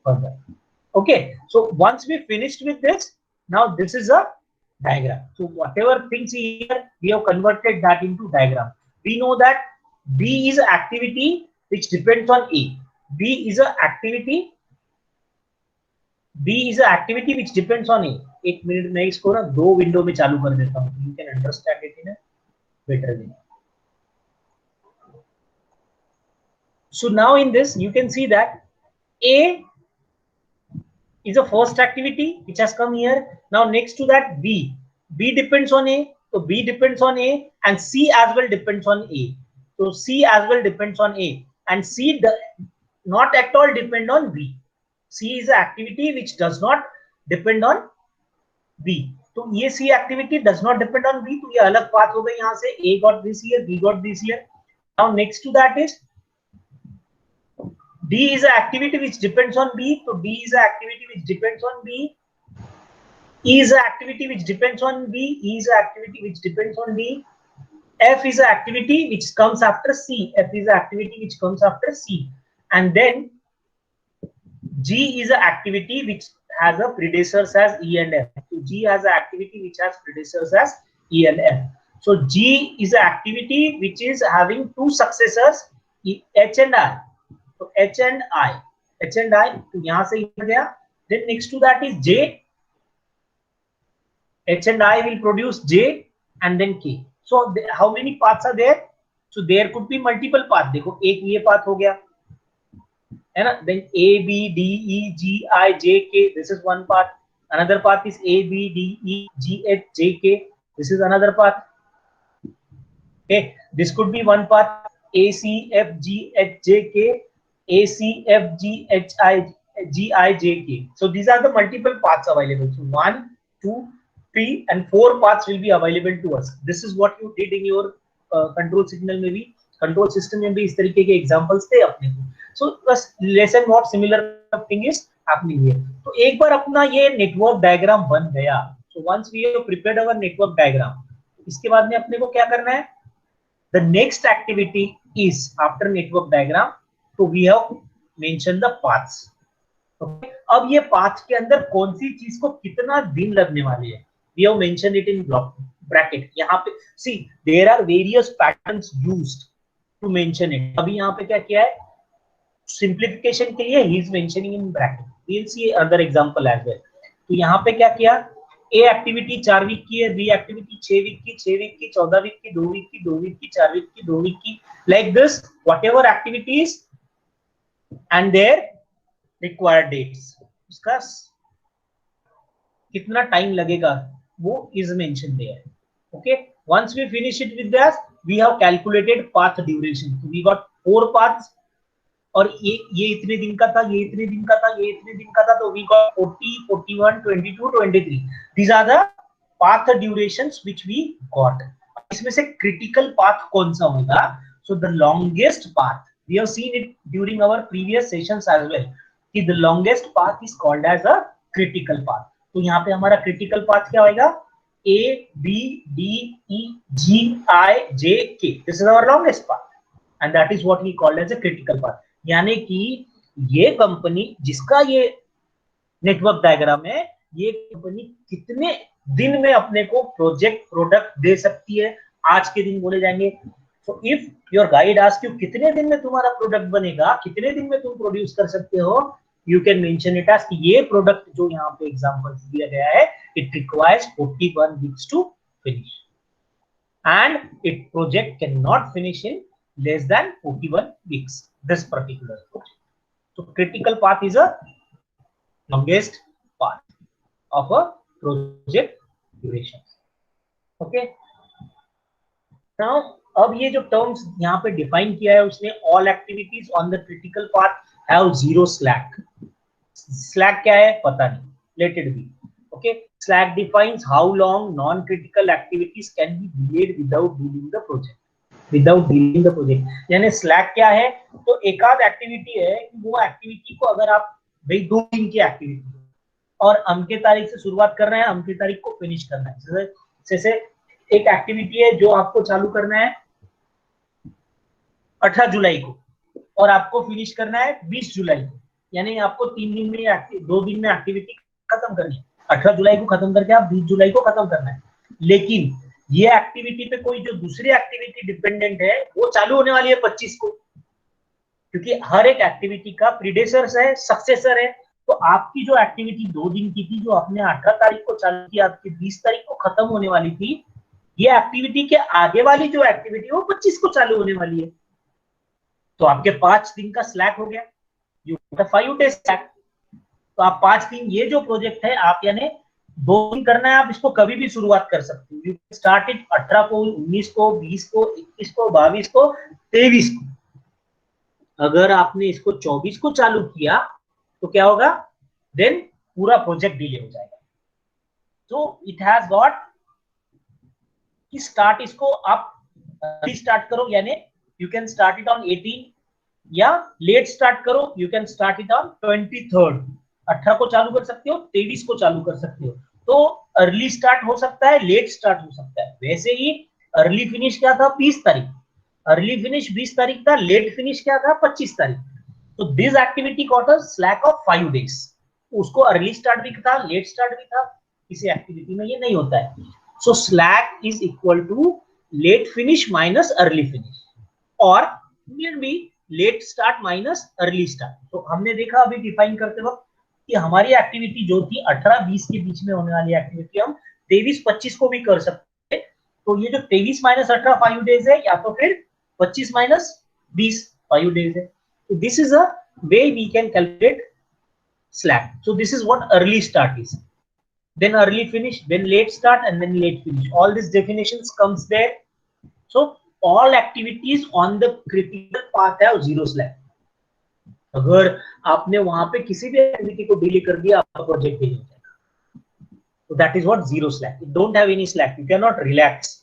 further. Okay, so once we finished with this, now this is a diagram. So whatever things here, we have converted that into diagram. We know that B is an activity which depends on A. B is an activity which depends on A. एक minute मैं इसको ना दो window में चालू कर देता हूँ, you can understand it in a better way. So now in this you can see that A is the first activity which has come here. Now next to that B depends on A, so B depends on A, and C as well depends on A. So C as well depends on A, and C not at all depend on B. C is an activity which does not depend on B. तो ये C activity does not depend on B, तो ये अलग बात हो गई यहाँ से. A got this here, B got this here. Now next to that is D is an activity which depends on B, so D is an activity which depends on B. E is an activity which depends on B, E is an activity which depends on D. F is an activity which comes after C, F is an activity which comes after C. And then G is an activity which has a predecessors as E and F. So G has an activity which has predecessors as E and F. So G is an activity which is having two successors, H and I. So H and I, तो यहां से ये गया. Then next to that is J. H and I will produce J and then K. So how many paths are there? So there could be multiple paths. देखो एक ये path हो गया, है ना? Then A, B, D, E, G, I, J, K. This is one path. Another path is A, B, D, E, G, H, J, K. This is another path. Okay, this could be one path. A, C, F, G, H, J, K. A, C, F, G, H, I, G, I, J, K. So these are the multiple paths available. So 1, 2, 3 and 4 paths will be available to us. This is what you did in your control signal में भी, control system में भी इस तरीके के examples थे अपने को. So बस lesson what similar thing is happening here. तो एक बार अपना ये network diagram बन गया. So once we have prepared our network diagram, इसके बाद में अपने को क्या करना है? The next activity is after network diagram. तो we have mentioned the paths. Okay? अब ये path के अंदर कौन सी चीज को कितना दिन लगने वाले हैं? We have mentioned it in block bracket. यहाँ पे see there are various patterns used to mention it. अभी यहाँ पे क्या किया है? Simplification के लिए he is mentioning in bracket. We will see other example as well. तो यहाँ पे क्या किया? A एक्टिविटी 4 वीक की है, B एक्टिविटी 6 वीक की, 6 वीक की, 14 वीक की, 2 वीक की, 2 वीक की, 4 वीक की, 2 वीक की, like this whatever activities and their required dates. उसका कितना टाइम लगेगा वो is mentioned there. Okay, once we finish it with this, we have calculated path duration. So we got 4 paths और ये इतने दिन का था, ये इतने दिन का था, ये इतने दिन का था, तो we got 40, 41, 22, 23. These are the path durations which we got. इसमें से critical path कौन सा होगा? So the longest path, we have seen it during our previous sessions as well, कि the longest path is called as a critical path. तो यहाँ पे हमारा critical path क्या होगा? A, B, D, E, G, I, J, K. This is our longest path, and that is what we called as a critical path. यानी कि ये company जिसका ये नेटवर्क डायग्राम है, ये कंपनी कितने दिन में अपने को प्रोडक्ट दे सकती है, आज के दिन बोले जाएंगे. So if your guide ask you कितने दिन में तुम्हारा प्रोडक्ट बनेगा, कितने दिन में तुम प्रोड्यूस कर सकते हो, you can mention it as ये प्रोडक्ट जो यहाँ पे एग्जांपल दिया गया है, it requires 41 weeks to finish and it project cannot finish in less than 41 weeks, this particular project. So critical path is a longest path of a project duration. Okay, now अब ये जो terms यहाँ पे define किया है उसने, all activities on the critical path have zero slack. Slack क्या है पता नहीं, let it be. Okay, slack defines how long non-critical activities can be delayed without delaying the project. Without delaying the project, यानी slack क्या है? तो एक आध एक्टिविटी है, वो एक्टिविटी को अगर आप भाई 2 दिन की एक्टिविटी और अमके तारीख से शुरुआत कर रहे हैं, अमके तारीख को फिनिश करना है. जैसे एक एक्टिविटी है जो आपको चालू करना है 18 जुलाई को और आपको फिनिश करना है 20 जुलाई को, यानी आपको 3 दिन में 2 दिन में एक्टिविटी खत्म करनी है। 18 जुलाई को खत्म करके आप 20 जुलाई को खत्म करना है। लेकिन ये एक्टिविटी पे कोई जो दूसरी एक्टिविटी डिपेंडेंट है वो चालू होने वाली है 25 को, क्योंकि हर एक एक्टिविटी का प्रीडेसर है, सक्सेसर है। तो आपकी जो एक्टिविटी 2 दिन की थी, जो आपने 18 तारीख को चालू की, आपकी 20 तारीख को खत्म होने वाली थी, ये एक्टिविटी के आगे वाली जो एक्टिविटी वो 25 को चालू होने वाली है। तो आपके 5 दिन का स्लैक हो गया, यू 5 डेज स्लैक। तो आप 5 दिन, ये जो प्रोजेक्ट है आप यानी 2 दिन करना है, आप इसको कभी भी शुरुआत कर सकते हो। यू स्टार्ट इट 18 को, 19 को, 20 को, 21 को, 22 को, 23 को। अगर आपने इसको 24 को चालू किया तो क्या होगा, देन पूरा प्रोजेक्ट डिले हो जाएगा। तो इट हैज गॉट कि स्टार्ट इसको आप स्टार्ट करो, यानी you can start it on 18, या लेट स्टार्ट करो, you can start it on 23rd। 18 को चालू कर सकते हो, 23 को चालू कर सकते हो। तो अर्ली स्टार्ट हो सकता है, लेट स्टार्ट हो सकता है। वैसे ही अर्ली फिनिश क्या था, 20 तारीख, अर्ली फिनिश 20 तारीख था, लेट फिनिश क्या था, 25 तारीख। तो this activity got a slack of 5 days. उसको अर्ली स्टार्ट भी था, लेट स्टार्ट भी था, किसी एक्टिविटी में ये नहीं होता है। So slack is equal to late finish minus early finish, और can be late start minus early start. तो हमने देखा अभी डिफाइन करते वक्त कि हमारी एक्टिविटी जो थी 18-20 के बीच में होने वाली एक्टिविटी हम 23-25 को भी कर सकते हैं। तो ये जो 23 माइनस 18 5 डेज है, या तो फिर 25 माइनस 20 5 डेज है। So this is a way we can calculate slack. So this is what early start is. Then early finish, then late start, and then late finish. All these definitions comes there. So all activities on the critical path have zero slack. अगर आपने वहां पे किसी भी activity को delay कर दिया, आपका प्रोजेक्ट डिले हो जाएगा। So that is what zero slack. You don't have any slack. You cannot relax.